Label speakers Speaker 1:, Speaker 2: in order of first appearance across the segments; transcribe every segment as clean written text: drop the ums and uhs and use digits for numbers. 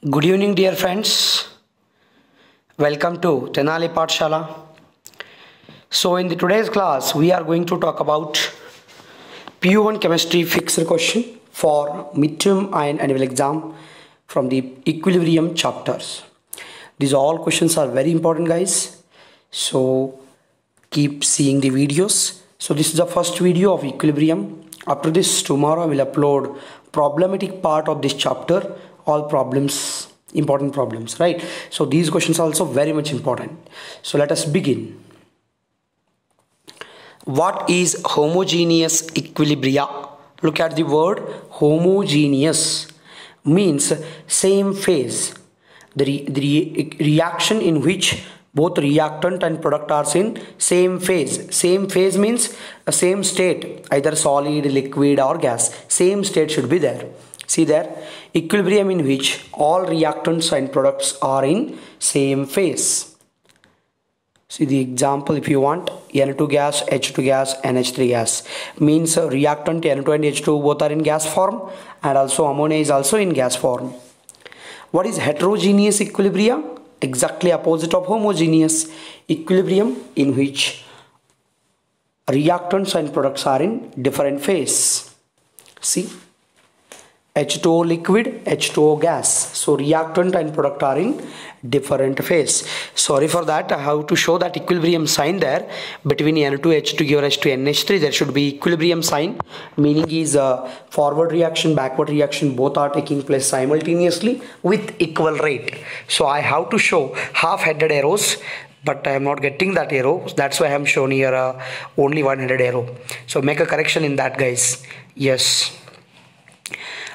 Speaker 1: Good evening, dear friends. Welcome to Tenali Pathshala. So, in today's class, we are going to talk about PU1 chemistry fixed question for midterm and annual exam from the equilibrium chapters. These all questions are very important, guys. So, keep seeing the videos. So, this is the first video of equilibrium. After this, tomorrow I will upload problematic part of this chapter, all problems, important problems, right? So these questions are also very much important. So let us begin. What is homogeneous equilibria? Look at the word homogeneous, means same phase. The reaction in which both reactant and product are in same phase. Same phase means a same state, either solid, liquid or gas. Same state should be there. See there, equilibrium in which all reactants and products are in same phase. See the example if you want. N2 gas, H2 gas, NH3 gas means reactant N2 and H2 both are in gas form, and also ammonia is also in gas form. What is heterogeneous equilibria? Exactly opposite of homogeneous. Equilibrium in which reactants and products are in different phase. See, H2O liquid, H2O gas. So reactant and product are in different phase. Sorry for that, I have to show that equilibrium sign there between N2 H2 give rise to NH3. There should be equilibrium sign, meaning is forward reaction, backward reaction, both are taking place simultaneously with equal rate. So I have to show half-headed arrows, but I am not getting that arrow. That's why I am shown here only one-headed arrow. So make a correction in that, guys. Yes.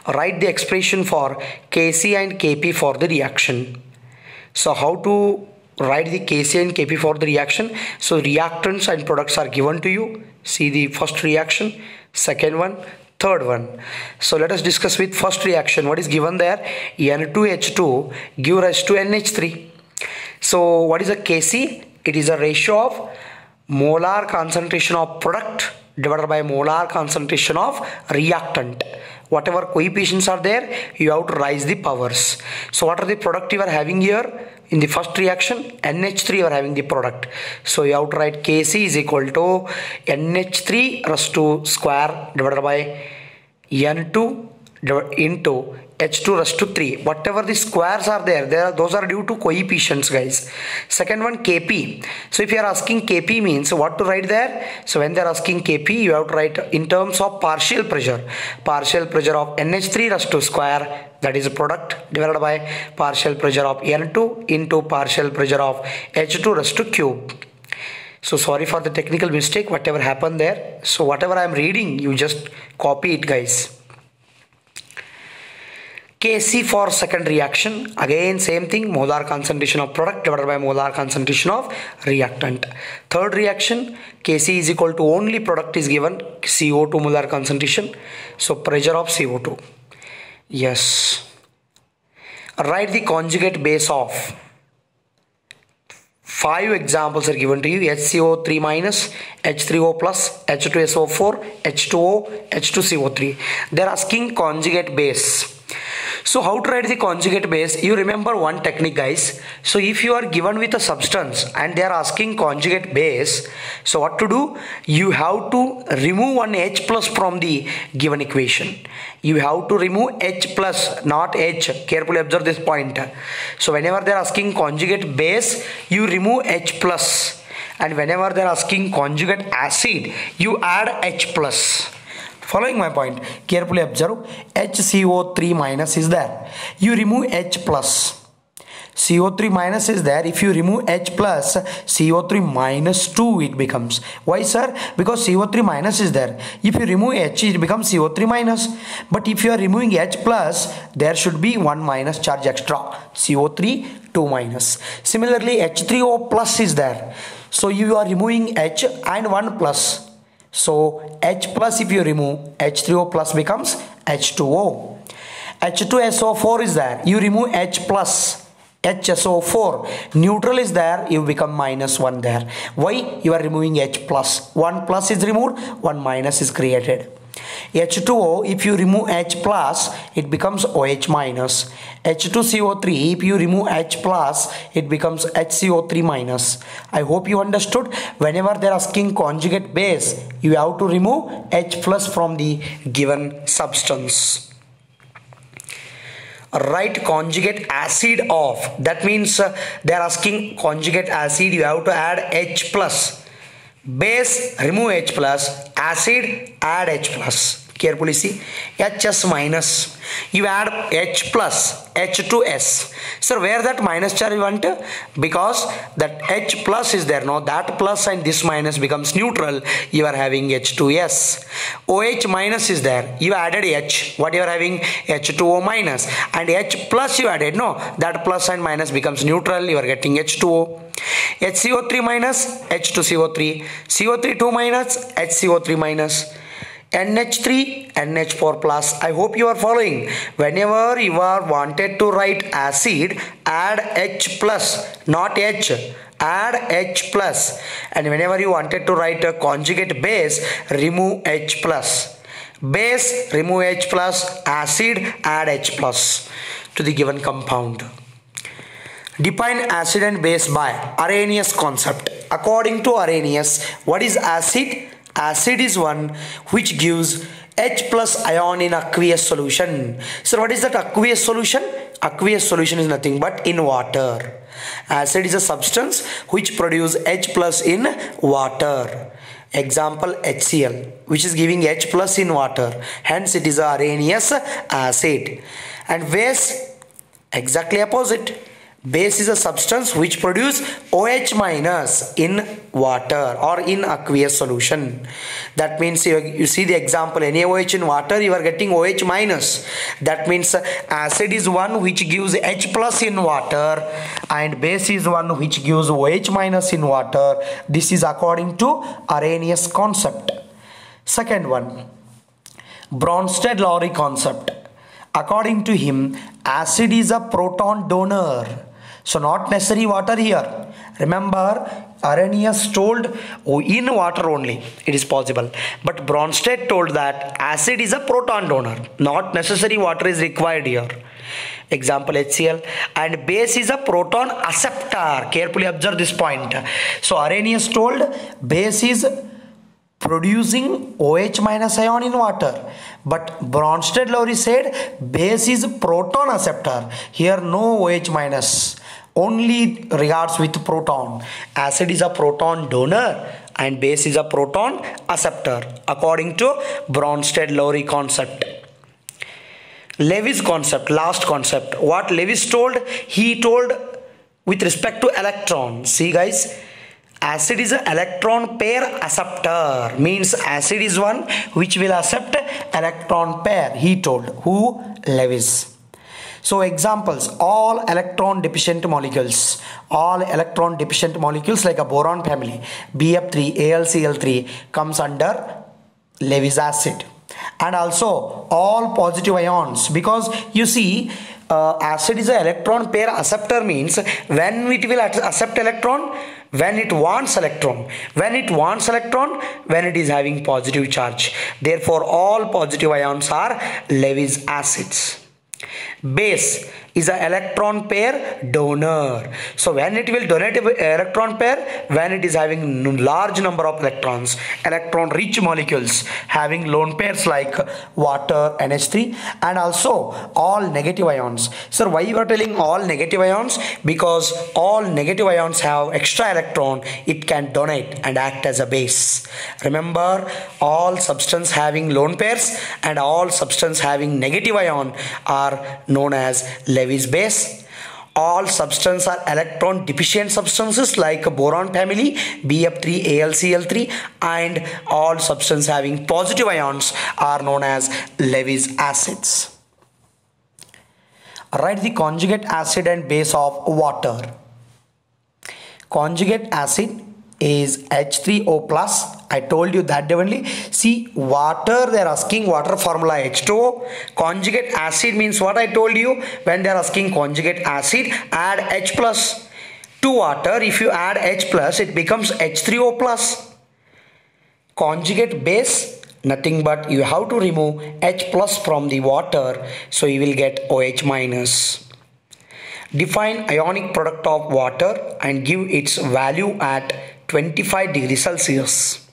Speaker 1: Write the expression for Kc and Kp for the reaction. So how to write the Kc and Kp for the reaction? So reactants and products are given to you. See the first reaction, second one, third one. So let us discuss with first reaction. What is given there? N2H2 give rise to NH3. So what is a Kc? It is a ratio of molar concentration of product divided by molar concentration of reactant. Whatever coefficients are there, you have to raise the powers. So what are the product you are having here? In the first reaction, NH3 you are having the product. So you have to write Kc is equal to NH3 raised to square divided by N2 into H2 raised to 3. Whatever the squares are there, those are due to coefficients, guys. Second one, Kp. So if you are asking Kp means what to write there? So when they are asking Kp, you have to write in terms of partial pressure. Partial pressure of NH3 raised to square, that is a product, divided by partial pressure of N2 into partial pressure of H2 raised to cube. So sorry for the technical mistake, whatever happened there. So whatever I am reading, you just copy it, guys. Kc for second reaction, again same thing, molar concentration of product divided by molar concentration of reactant. Third reaction, Kc is equal to only product is given, CO2 molar concentration, so pressure of CO2. Yes. Write the conjugate base of 5 examples are given to you. HCO3 minus, H3O plus, H2SO4, H2O, H2CO3. They are asking conjugate base. So how to write the conjugate base? You remember one technique, guys. So if you are given with a substance and they are asking conjugate base, so what to do? You have to remove one H plus from the given equation. You have to remove H plus, not H. Carefully observe this point. So whenever they are asking conjugate base, you remove H plus. And whenever they are asking conjugate acid, you add H plus. Following my point, carefully observe. HCO3 minus is there. You remove H plus. CO3 minus is there. If you remove H plus, CO3 minus 2 it becomes. Why, sir? Because CO3 minus is there. If you remove H, it becomes CO3 minus. But if you are removing H plus, there should be 1 minus charge extra. CO3, 2 minus. Similarly, H3O plus is there. So you are removing H and 1 plus. So H plus if you remove, H3O plus becomes H2O. H2SO4 is there. You remove H plus, HSO4. Neutral is there. You become minus 1 there. Why? You are removing H plus. 1 plus is removed, 1 minus is created. H2O, if you remove H plus, it becomes OH minus. H2CO3, if you remove H plus, it becomes HCO3 minus. I hope you understood. Whenever they are asking conjugate base, you have to remove H plus from the given substance. Write conjugate acid of. That means they are asking conjugate acid, you have to add H plus. Base, remove H plus. Acid, add H plus. Carefully see. HS minus. You add H plus, H2S. So where that minus charge you want? Because that H plus is there. Now that plus and this minus becomes neutral. You are having H2S. OH minus is there. You added H. What you are having? H2O minus. And H plus you added. No. That plus and minus becomes neutral. You are getting H2O. HCO3 minus H2CO3. CO3 2 minus HCO3 minus. NH3 NH4 plus. I hope you are following. Whenever you are wanted to write acid, add H plus, not H. Add H plus. And whenever you wanted to write a conjugate base, remove H plus. Base, remove H plus. Acid, add H plus to the given compound. Define acid and base by Arrhenius concept. According to Arrhenius, what is acid? Acid is one which gives H plus ion in aqueous solution. So what is that aqueous solution? Aqueous solution is nothing but in water. Acid is a substance which produces H plus in water. Example HCl, which is giving H plus in water. Hence it is a Arrhenius acid. And base, exactly opposite. Base is a substance which produces OH minus in water or in aqueous solution. That means you see the example, NaOH in water, you are getting OH minus. That means acid is one which gives H plus in water and base is one which gives OH minus in water. This is according to Arrhenius concept. Second one, Bronsted-Lowry concept. According to him, acid is a proton donor. So not necessary water here. Remember, Arrhenius told in water only it is possible. But Bronsted told that acid is a proton donor. Not necessary water is required here. Example HCl. And base is a proton acceptor. Carefully observe this point. So Arrhenius told base is producing OH minus ion in water. But Bronsted-Lowry said base is proton acceptor. Here no OH minus. Only regards with proton. Acid is a proton donor and base is a proton acceptor according to Bronsted-Lowry concept. Lewis concept, last concept. What Lewis told? He told with respect to electron. See guys, acid is an electron pair acceptor. Means acid is one which will accept electron pair. He told. Who? Lewis. So examples, all electron deficient molecules like a boron family, BF3, AlCl3 comes under Lewis acid. And also all positive ions, because you see acid is an electron pair acceptor means when it will accept electron, when it wants electron, when it is having positive charge. Therefore all positive ions are Lewis acids. Base is an electron pair donor. So when it will donate an electron pair, when it is having large number of electrons, electron rich molecules having lone pairs like water, NH3, and also all negative ions. So why you are telling all negative ions? Because all negative ions have extra electron, it can donate and act as a base. Remember, all substance having lone pairs and all substance having negative ion are known as Lewis base. All substances are electron deficient substances like boron family, BF3, AlCl3, and all substances having positive ions are known as Lewis acids. Write the conjugate acid and base of water. Conjugate acid is H3O plus. I told you that only. See, water, they are asking water formula H2O. Conjugate acid means what I told you. When they are asking conjugate acid, add H plus. To water, if you add H plus, it becomes H3O plus. Conjugate base, Nothing but you have to remove H plus from the water, so you will get OH minus. Define ionic product of water and give its value at 25 degrees Celsius.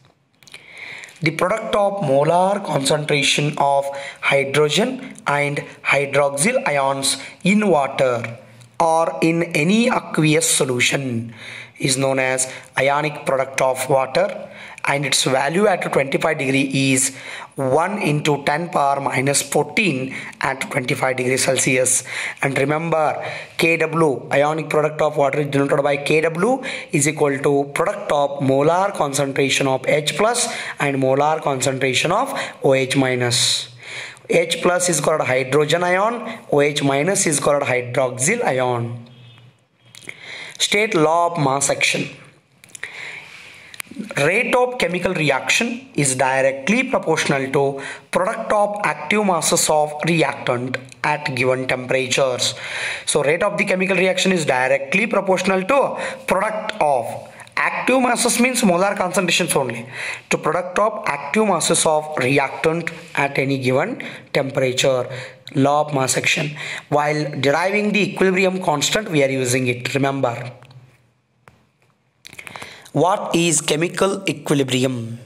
Speaker 1: The product of molar concentration of hydrogen and hydroxyl ions in water or in any aqueous solution is known as ionic product of water, and its value at 25 degree is 1 into 10 power minus 14 at 25 degrees Celsius. And remember, Kw, ionic product of water, is denoted by Kw is equal to product of molar concentration of H plus and molar concentration of OH minus. H plus is called hydrogen ion, OH minus is called hydroxyl ion. State law of mass action. Rate of chemical reaction is directly proportional to product of active masses of reactant at given temperatures. So rate of the chemical reaction is directly proportional to product of active masses, means molar concentrations only, to product of active masses of reactant at any given temperature. Law of mass action. While deriving the equilibrium constant, we are using it. Remember. What is chemical equilibrium?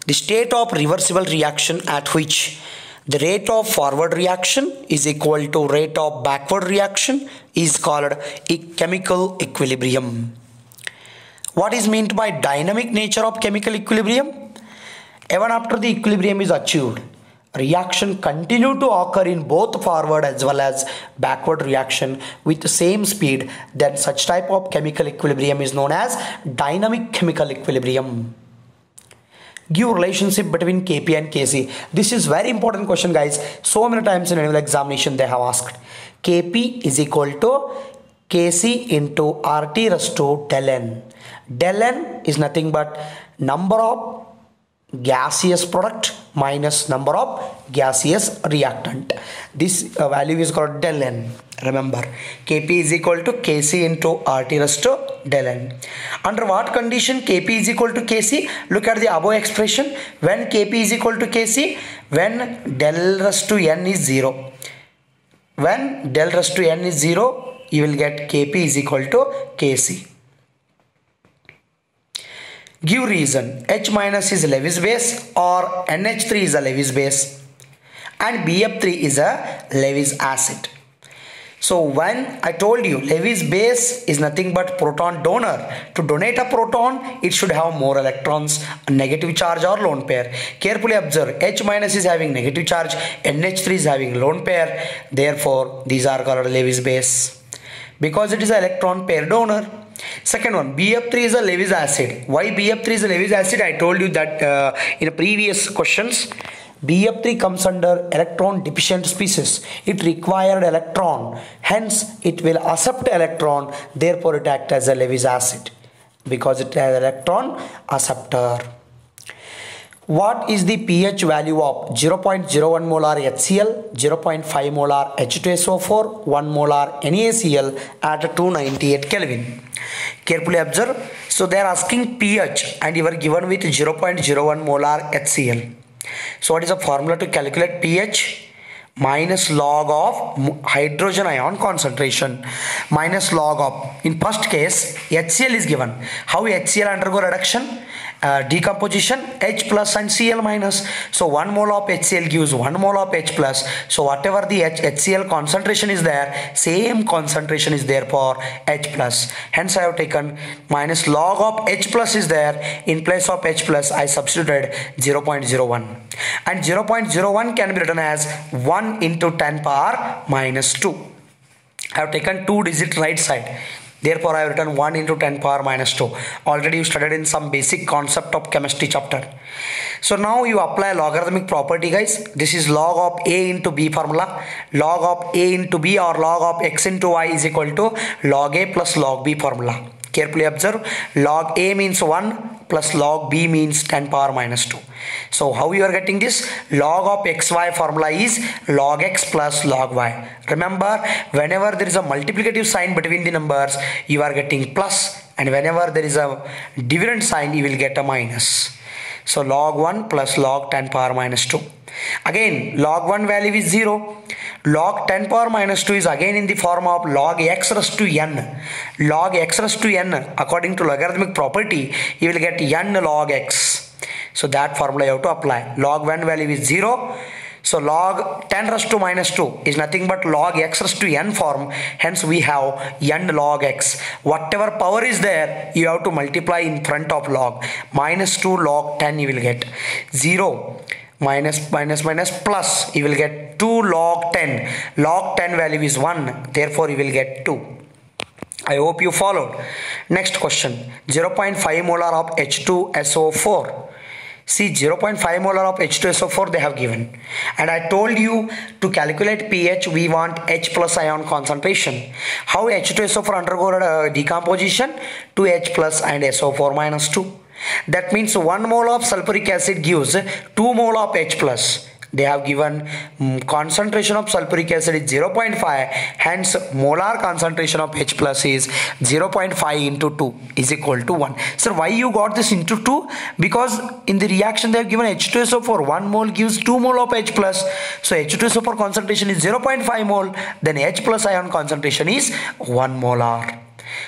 Speaker 1: The state of reversible reaction at which the rate of forward reaction is equal to rate of backward reaction is called chemical equilibrium. What is meant by dynamic nature of chemical equilibrium? Even after the equilibrium is achieved, reaction continue to occur in both forward as well as backward reaction with the same speed, then such type of chemical equilibrium is known as dynamic chemical equilibrium. Give relationship between Kp and Kc. This is very important question, guys. So many times in annual examination they have asked. Kp is equal to Kc into RT raised to del n. Del n is nothing but number of gaseous product minus number of gaseous reactant. This value is called del n. Remember, Kp is equal to Kc into RT raised to del n. Under what condition Kp is equal to Kc? Look at the above expression. When Kp is equal to Kc, when del raised to n is 0. When del raised to n is 0, you will get Kp is equal to Kc. Give reason. H minus is Lewis base or NH3 is a Lewis base and BF3 is a Lewis acid. So when I told you Lewis base is nothing but proton donor. To donate a proton, it should have more electrons, a negative charge or lone pair. Carefully observe, H minus is having negative charge, NH3 is having lone pair. Therefore, these are called Lewis base because it is an electron pair donor. Second one, BF3 is a Lewis acid. Why BF3 is a Lewis acid? I told you that in previous questions. BF3 comes under electron deficient species. It required electron, hence it will accept electron, therefore it acts as a Lewis acid because it has electron acceptor. What is the pH value of 0.01 molar HCl, 0.5 molar H2SO4, 1 molar NaCl at 298 Kelvin? Carefully observe. So they are asking pH and you are given with 0.01 molar HCl. So what is the formula to calculate pH? Minus log of hydrogen ion concentration minus log of, in first case HCl is given. How HCl undergo reduction? Decomposition, H plus and Cl minus. So 1 mole of HCl gives 1 mole of H plus. So whatever the HCl concentration is there, same concentration is there for H plus. Hence I have taken minus log of H plus is there. In place of H plus I substituted 0.01. And 0.01 can be written as 1 into 10 power minus 2. I have taken 2 digit right side. Therefore, I have written 1 into 10 power minus 2. Already you studied in some basic concept of chemistry chapter. So now you apply logarithmic property, guys. This is log of A into B formula. Log of A into B or log of X into Y is equal to log A plus log B formula. Carefully observe. Log A means 1 plus log B means 10 power minus 2. So how you are getting this? Log of XY formula is log X plus log Y. Remember, whenever there is a multiplicative sign between the numbers, you are getting plus, and whenever there is a dividend sign, you will get a minus. So log 1 plus log 10 power minus 2. Again, log 1 value is 0. Log 10 power minus 2 is again in the form of log x raised to n. Log x raised to n, according to logarithmic property, you will get n log x. So that formula you have to apply. Log 1 value is 0. So log 10 raised to minus 2 is nothing but log x raised to n form. Hence we have n log x. Whatever power is there, you have to multiply in front of log. Minus 2 log 10 you will get. 0 minus plus, you will get 2 log 10. Log 10 value is 1. Therefore you will get 2. I hope you followed. Next question. 0.5 molar of H2SO4. See, 0.5 molar of H2SO4 they have given, and I told you to calculate pH we want H plus ion concentration. How H2SO4 undergo decomposition? To H plus and SO4 minus 2. That means 1 mole of sulfuric acid gives 2 mole of H plus. They have given concentration of sulfuric acid is 0.5, hence molar concentration of H plus is 0.5 into 2 is equal to 1. Sir, why you got this into 2? Because in the reaction they have given H2SO4, 1 mole gives 2 mole of H plus. So H2SO4 concentration is 0.5 mole, then H plus ion concentration is 1 molar.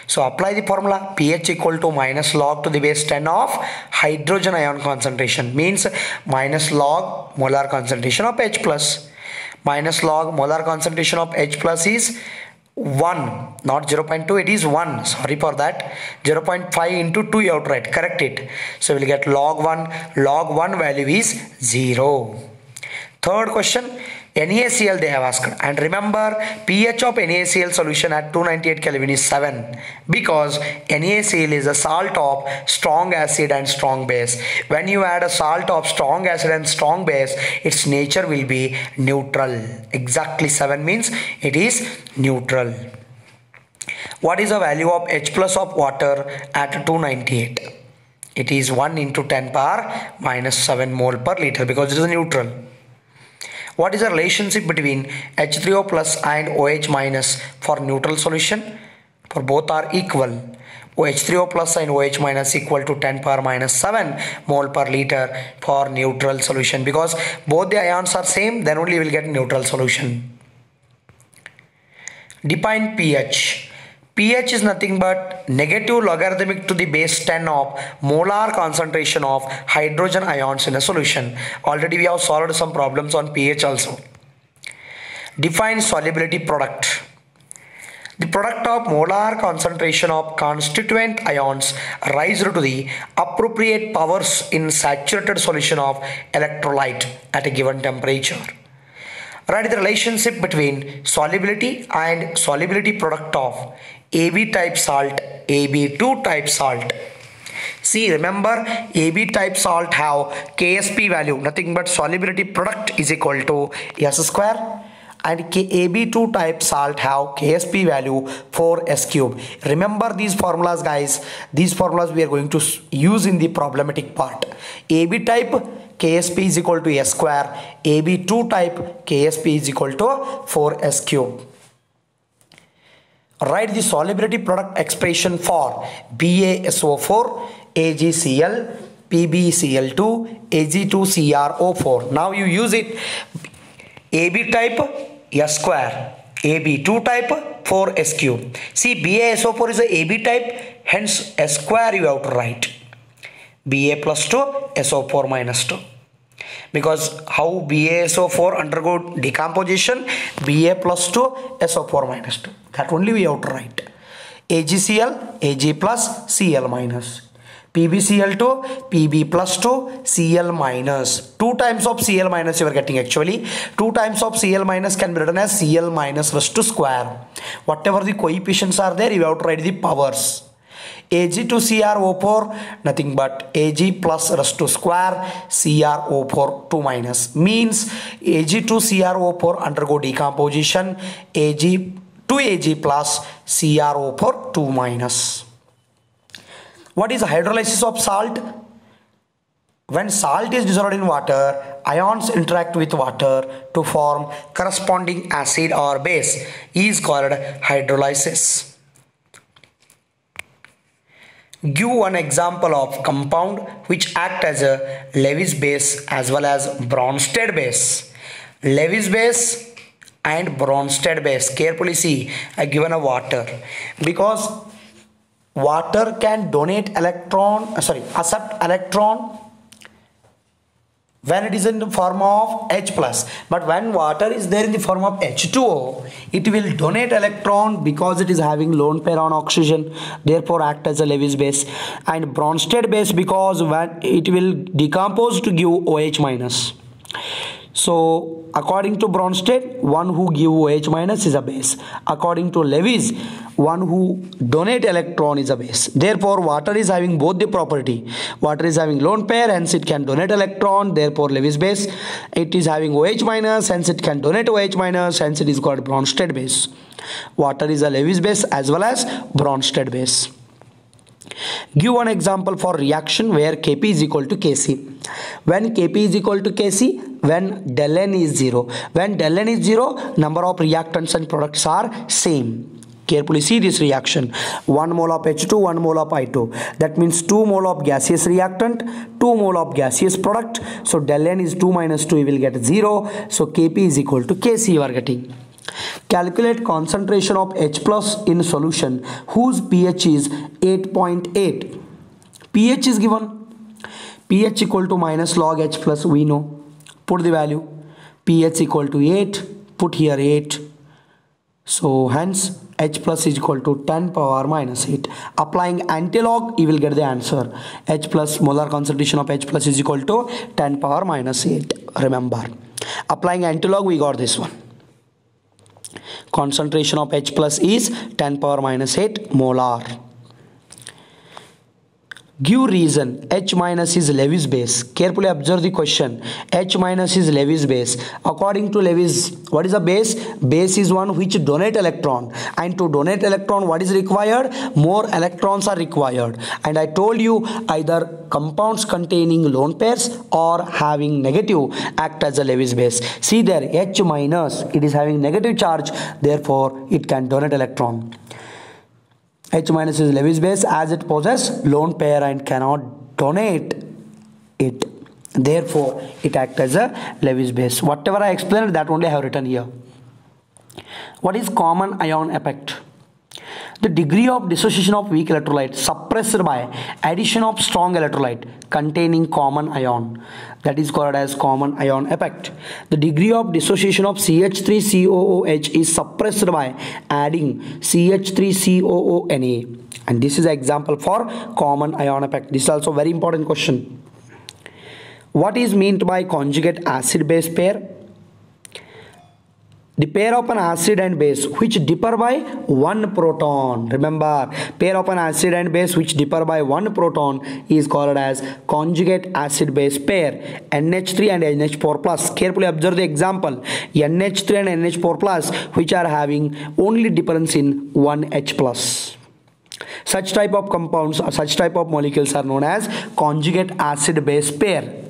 Speaker 1: So apply the formula. pH equal to minus log to the base 10 of hydrogen ion concentration, means minus log molar concentration of H plus. Minus log molar concentration of H plus is 1, not 0.2, it is 1. Sorry for that. 0.5 into 2 you have to write. Correct it. So we will get log 1. Log 1 value is 0. Third question. NaCl they have asked, and remember pH of NaCl solution at 298 Kelvin is 7, because NaCl is a salt of strong acid and strong base. When you add a salt of strong acid and strong base, its nature will be neutral. Exactly 7 means it is neutral. What is the value of H plus of water at 298? It is 1 into 10 power minus 7 mole per liter, because it is neutral. What is the relationship between H3O plus and OH minus for neutral solution? For both are equal. H3O plus and OH minus equal to 10 power minus 7 mole per liter for neutral solution. Because both the ions are same, then only you will get neutral solution. Define pH. pH is nothing but negative logarithmic to the base 10 of molar concentration of hydrogen ions in a solution. Already we have solved some problems on pH also. Define solubility product. The product of molar concentration of constituent ions raised to the appropriate powers in saturated solution of electrolyte at a given temperature. Write the relationship between solubility and solubility product of AB type salt, AB2 type salt. See, remember AB type salt have KSP value, nothing but solubility product is equal to S square, and AB2 type salt have KSP value 4S cube. Remember these formulas, guys. These formulas we are going to use in the problematic part. AB type KSP is equal to S square, AB2 type KSP is equal to 4S cube. Write the solubility product expression for BaSO4, AgCl, PbCl2, Ag2CrO4. Now you use it. AB type S square, AB2 type 4S cube. See, BaSO4 is a AB type, hence S square you have to write. Ba plus 2, SO4 minus 2. Because how BaSO4 undergo decomposition? Ba plus 2, SO4 minus 2. That only we have to write. AgCl, Ag plus, Cl minus. PbCl2, Pb plus 2, Cl minus. 2 times of Cl minus you are getting actually. 2 times of Cl minus can be written as Cl minus raised to square. Whatever the coefficients are there, you have to write the powers. Ag2CrO4, nothing but Ag plus raised to square CrO4 2 minus, means Ag2CrO4 undergo decomposition, Ag 2Ag plus CrO4 2 minus. What is hydrolysis of salt? When salt is dissolved in water, ions interact with water to form corresponding acid or base is called hydrolysis. Give one example of compound which act as a Lewis base as well as Bronsted base. Lewis base and Bronsted base. Carefully see, I given a water because water can donate accept electron when it is in the form of H plus, but when water is there in the form of H2O, it will donate electron because it is having lone pair on oxygen, therefore act as a Lewis base, and Bronsted base because when it will decompose to give OH minus. So according to Bronsted, one who give OH minus is a base. According to Lewis, one who donate electron is a base. Therefore water is having both the property. Water is having lone pair, hence it can donate electron, therefore Lewis base. It is having OH minus, hence it can donate OH minus, hence it is called Bronsted base. Water is a Lewis base as well as Bronsted base. Give one example for reaction where Kp is equal to Kc. When Kp is equal to Kc, when del N is 0. When del N is 0, number of reactants and products are same. Carefully see this reaction. 1 mole of H2, 1 mole of I2. That means 2 mole of gaseous reactant, 2 mole of gaseous product. So del N is 2 minus 2, you will get 0. So Kp is equal to Kc you are getting. Calculate concentration of H plus in solution whose pH is 8.8. pH is given. pH equal to minus log H plus we know. Put the value. pH equal to 8. Put here 8. So hence H plus is equal to 10 power minus 8. Applying antilog you will get the answer. H plus molar concentration of H plus is equal to 10 power minus 8. Remember. Applying antilog we got this one. Concentration of H plus is 10 power minus 8 molar. Give reason. H minus is Lewis base. Carefully observe the question. H minus is Lewis base. According to Lewis, what is a base? Base is one which donate electron. And to donate electron, what is required? More electrons are required. And I told you either compounds containing lone pairs or having negative act as a Lewis base. See there, H minus, it is having negative charge. Therefore, it can donate electron. H minus is Lewis base as it possesses lone pair and cannot donate it. Therefore, it acts as a Lewis base. Whatever I explained, that only I have written here. What is common ion effect? The degree of dissociation of weak electrolyte suppressed by addition of strong electrolyte containing common ion. That is called as common ion effect. The degree of dissociation of CH3COOH is suppressed by adding CH3COONA. And this is an example for common ion effect. This is also a very important question. What is meant by conjugate acid-base pair? The pair of an acid and base which differ by one proton. Remember, pair of an acid and base which differ by one proton is called as conjugate acid-base pair. NH3 and NH4 plus. Carefully observe the example. NH3 and NH4 plus which are having only difference in one H plus. Such type of compounds or such type of molecules are known as conjugate acid-base pair.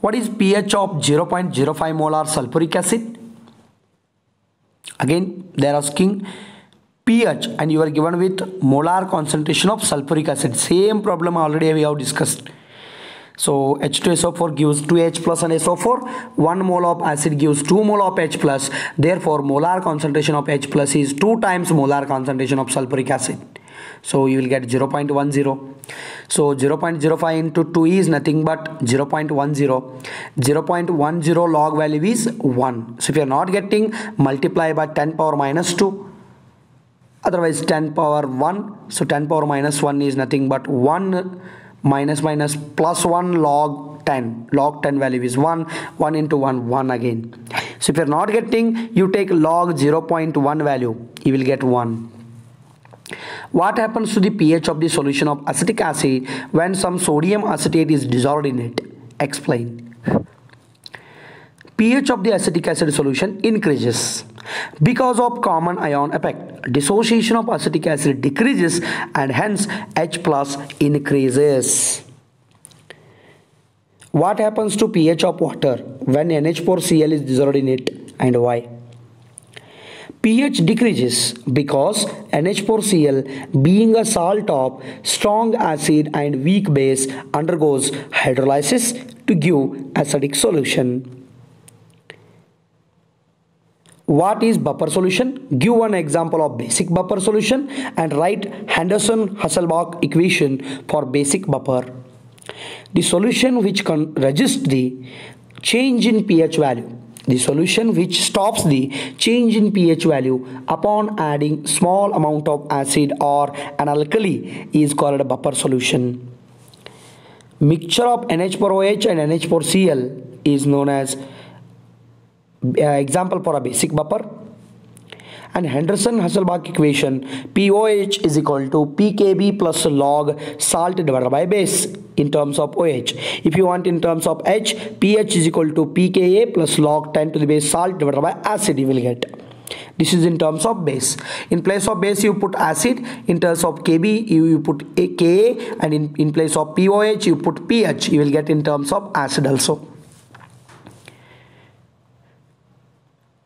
Speaker 1: What is pH of 0.05 molar sulfuric acid? Again, they are asking pH and you are given with molar concentration of sulfuric acid. Same problem already we have discussed. So H2SO4 gives 2H plus and SO4. 1 mole of acid gives 2 mole of H plus. Therefore, molar concentration of H plus is 2 times molar concentration of sulfuric acid. So you will get 0.10. So 0.05 into 2 is nothing but 0.10. 0.10 log value is 1. So if you are not getting, multiply by 10 power minus 2. Otherwise 10 power 1. So 10 power minus 1 is nothing but 1 minus plus 1 log 10. Log 10 value is 1. 1 into 1, 1 again. So if you are not getting, you take log 0.1 value. You will get 1. What happens to the pH of the solution of acetic acid when some sodium acetate is dissolved in it? Explain. pH of the acetic acid solution increases because of common ion effect. Dissociation of acetic acid decreases and hence H plus increases. What happens to pH of water when NH4Cl is dissolved in it and why? pH decreases because NH4Cl, being a salt of strong acid and weak base, undergoes hydrolysis to give acidic solution. What is buffer solution? Give one example of basic buffer solution and write Henderson-Hasselbalch equation for basic buffer. The solution which resists the change in pH value. The solution which stops the change in pH value upon adding small amount of acid or an alkali is called a buffer solution. Mixture of NH4OH and NH4Cl is known as example for a basic buffer. And Henderson-Hasselbalch equation, POH is equal to pKb plus log salt divided by base in terms of OH. If you want in terms of H, pH is equal to pKa plus log 10 to the base salt divided by acid you will get. This is in terms of base. In place of base you put acid, in terms of Kb you put Ka, and in place of POH you put pH, you will get in terms of acid also.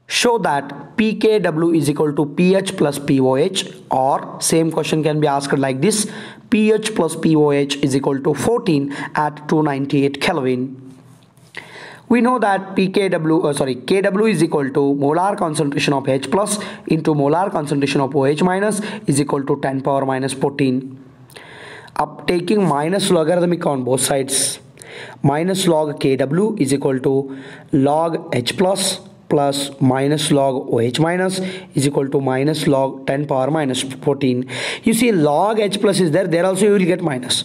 Speaker 1: Show that pKw is equal to pH plus POH, or same question can be asked like this: pH plus POH is equal to 14 at 298 Kelvin. We know that Kw is equal to molar concentration of H plus into molar concentration of OH minus is equal to 10 power minus 14. Up taking minus logarithmic on both sides, minus log Kw is equal to log H plus minus log OH minus is equal to minus log 10 power minus 14. You see log H plus is there also you will get minus.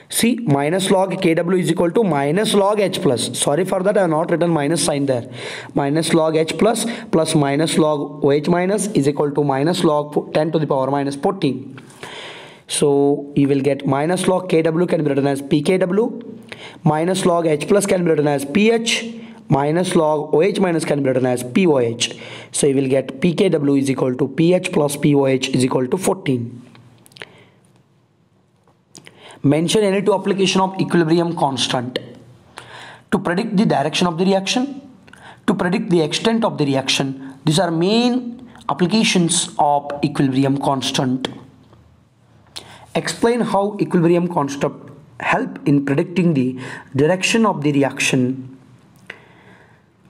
Speaker 1: See, minus log Kw is equal to minus log H plus. Sorry for that, I have not written minus sign there. Minus log H plus minus log OH minus is equal to minus log 10 to the power minus 14. So you will get minus log Kw can be written as pKw, minus log H plus can be written as pH, minus log OH minus can be written as POH. So you will get pKw is equal to pH plus POH is equal to 14. Mention any two application of equilibrium constant. To predict the direction of the reaction, to predict the extent of the reaction. These are main applications of equilibrium constant. Explain how equilibrium constant help in predicting the direction of the reaction.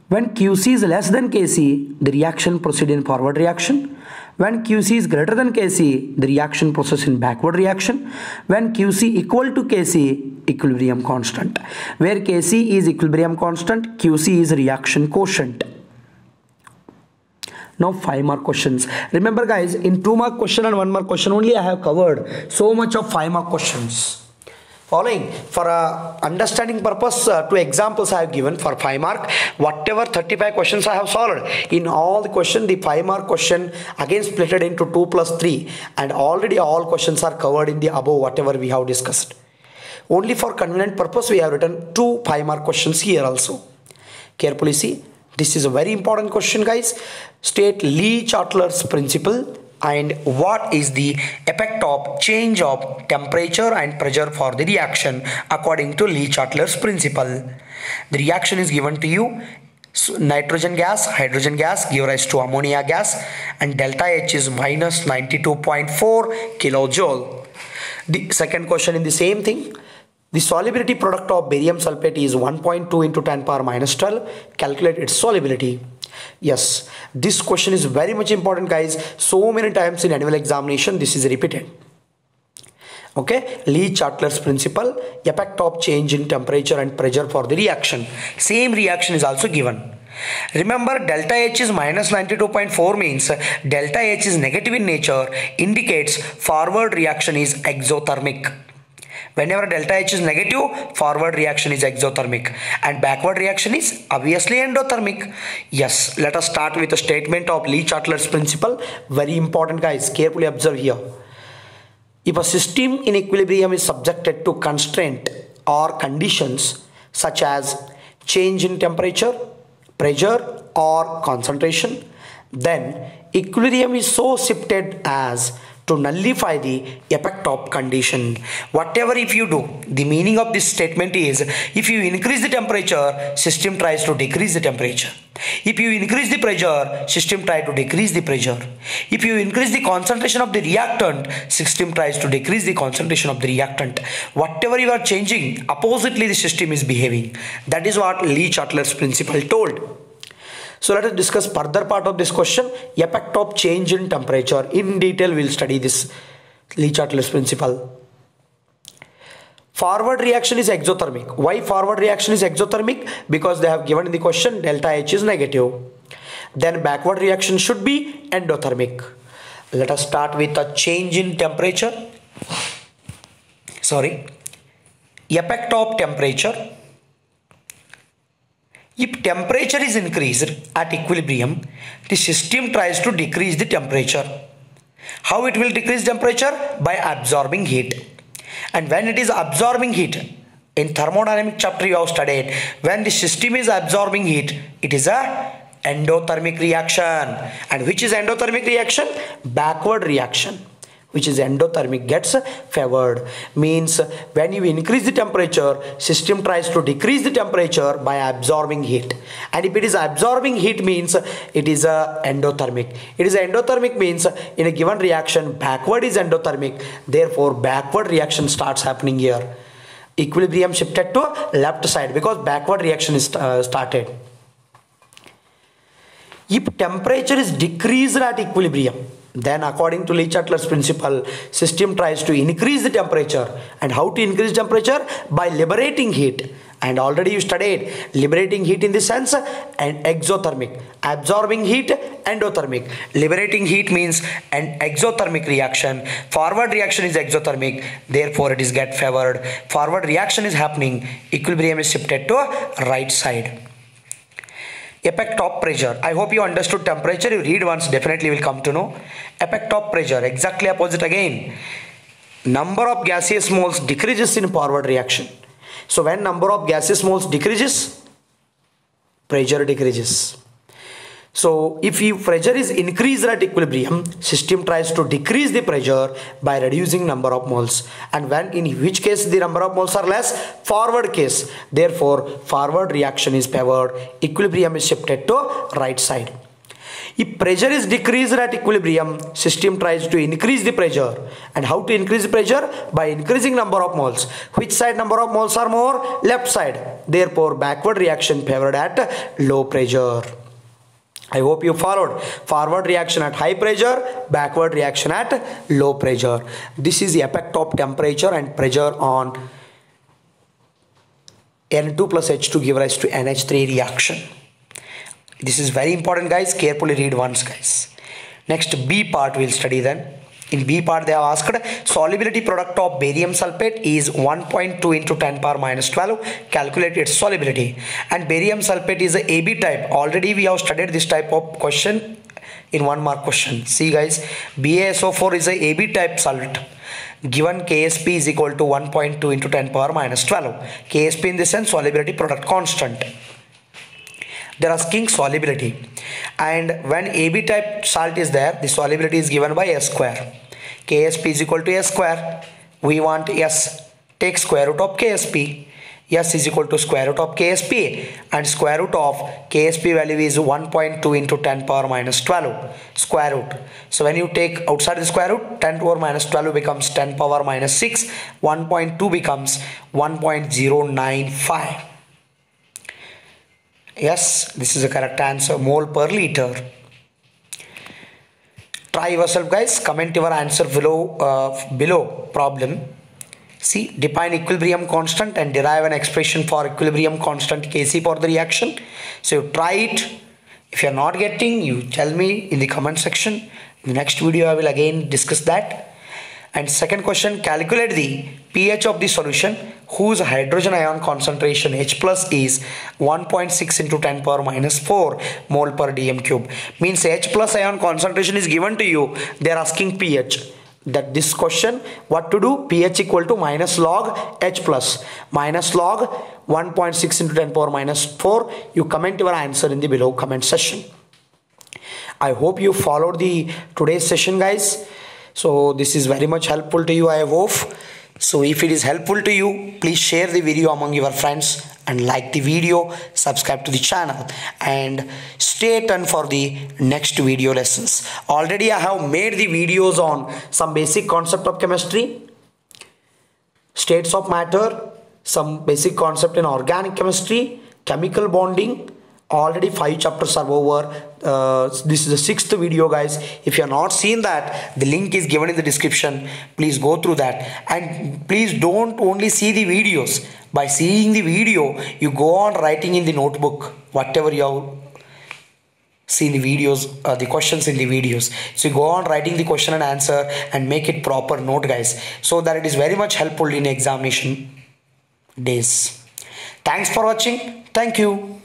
Speaker 1: When QC is less than Kc, the reaction proceeds in forward reaction. When QC is greater than Kc, the reaction processes in backward reaction. When QC equal to Kc, equilibrium constant. Where Kc is equilibrium constant, QC is reaction quotient. Now 5 mark questions. Remember guys, in 2 mark question and 1 mark question only I have covered so much of 5 mark questions. Following, for understanding purpose, 2 examples I have given for 5 mark. Whatever 35 questions I have solved, in all the question, the 5 mark question again split into 2 plus 3, and already all questions are covered in the above whatever we have discussed. Only for convenient purpose we have written 2 5 mark questions here also. Carefully see, this is a very important question guys. State Lee-Chatter's principle and what is the effect of change of temperature and pressure for the reaction according to Lee-Chatter's principle. The reaction is given to you. So nitrogen gas, hydrogen gas give rise to ammonia gas, and delta H is minus 92.4 kilojoule. The second question in the same thing. The solubility product of barium sulfate is 1.2 into 10 power minus 12. Calculate its solubility. Yes, this question is very much important guys. So many times in annual examination this is repeated. Okay, Lee-Chatter's principle, effect of change in temperature and pressure for the reaction. Same reaction is also given. Remember, delta H is minus 92.4 means delta H is negative in nature, indicates forward reaction is exothermic. Whenever delta H is negative, forward reaction is exothermic and backward reaction is obviously endothermic. Yes, let us start with a statement of Lee-Chatter's principle. Very important guys, carefully observe here. If a system in equilibrium is subjected to constraint or conditions such as change in temperature, pressure or concentration, then equilibrium is so shifted as to nullify the epoch top condition. Whatever if you do, the meaning of this statement is, if you increase the temperature, system tries to decrease the temperature. If you increase the pressure, system tries to decrease the pressure. If you increase the concentration of the reactant, system tries to decrease the concentration of the reactant. Whatever you are changing, oppositely the system is behaving. That is what Lee-Chatter's principle told. So let us discuss further part of this question, epoch top change in temperature. In detail we will study this Lee-Chatter's principle. Forward reaction is exothermic. Why forward reaction is exothermic? Because they have given in the question delta H is negative. Then backward reaction should be endothermic. Let us start with a change in temperature. Epoch top temperature. If temperature is increased at equilibrium, the system tries to decrease the temperature. How it will decrease temperature? By absorbing heat. And when it is absorbing heat, in thermodynamic chapter you have studied, when the system is absorbing heat, it is a endothermic reaction. And which is endothermic reaction? Backward reaction. Which is endothermic gets favored. Means when you increase the temperature, system tries to decrease the temperature by absorbing heat. And if it is absorbing heat means it is a endothermic. It is endothermic means in a given reaction backward is endothermic. Therefore backward reaction starts happening here. Equilibrium shifted to left side because backward reaction is started. If temperature is decreased at equilibrium, then according to Lee-Chatter's principle, system tries to increase the temperature. And how to increase temperature? By liberating heat. And already you studied liberating heat in the sense and exothermic. Absorbing heat, endothermic. Liberating heat means an exothermic reaction. Forward reaction is exothermic. Therefore it is get favored. Forward reaction is happening. Equilibrium is shifted to right side. Epoch top pressure. I hope you understood temperature. You read once, definitely will come to know. Epoch top pressure. Exactly opposite again. Number of gaseous moles decreases in forward reaction. So when number of gaseous moles decreases, pressure decreases. So if pressure is increased at equilibrium, system tries to decrease the pressure by reducing number of moles. And when in which case the number of moles are less? Forward case. Therefore forward reaction is favored. Equilibrium is shifted to right side. If pressure is decreased at equilibrium, system tries to increase the pressure. And how to increase the pressure? By increasing number of moles. Which side number of moles are more? Left side. Therefore backward reaction favored at low pressure. I hope you followed. Forward reaction at high pressure, backward reaction at low pressure. This is the epoch top temperature and pressure on N2 plus H2 give rise to NH3 reaction. This is very important guys. Carefully read once guys. Next B part we will study then. In B part they have asked solubility product of barium sulfate is 1.2 into 10 power minus 12. Calculate its solubility. And barium sulfate is a AB type. Already we have studied this type of question in 1 mark question. See guys, BaSO4 is a AB type salt. Given KSP is equal to 1.2 into 10 power minus 12. KSP in the sense solubility product constant. They are asking solubility. And when AB type salt is there, the solubility is given by S square. KSP is equal to S square. We want S. Take square root of KSP. S is equal to square root of KSP. And square root of KSP value is 1.2 into 10 power minus 12. Square root. So when you take outside the square root, 10 power minus 12 becomes 10 power minus 6. 1.2 becomes 1.095. Yes, this is the correct answer. Mole per liter. Try yourself guys. Comment your answer below problem. See, define equilibrium constant and derive an expression for equilibrium constant Kc for the reaction. So you try it. If you are not getting, you tell me in the comment section. In the next video I will again discuss that. And second question, calculate the pH of the solution whose hydrogen ion concentration H plus is 1.6 into 10 power minus 4 mole per dm cube. Means H plus ion concentration is given to you. They are asking pH. That this question, what to do? pH equal to minus log H plus. Minus log 1.6 into 10 power minus 4. You comment your answer in the below comment section. I hope you followed the today's session guys. So this is very much helpful to you, I hope. So if it is helpful to you, please share the video among your friends and like the video, subscribe to the channel, and stay tuned for the next video lessons. Already I have made the videos on some basic concept of chemistry, states of matter, some basic concept in organic chemistry, chemical bonding. Already 5 chapters are over. This is the 6th video, guys. If you have not seen that, the link is given in the description. Please go through that, and please don't only see the videos. By seeing the video, you go on writing in the notebook whatever you have seen the videos, the questions in the videos. So you go on writing the question and answer and make it proper note, guys, so that it is very much helpful in examination days. Thanks for watching. Thank you.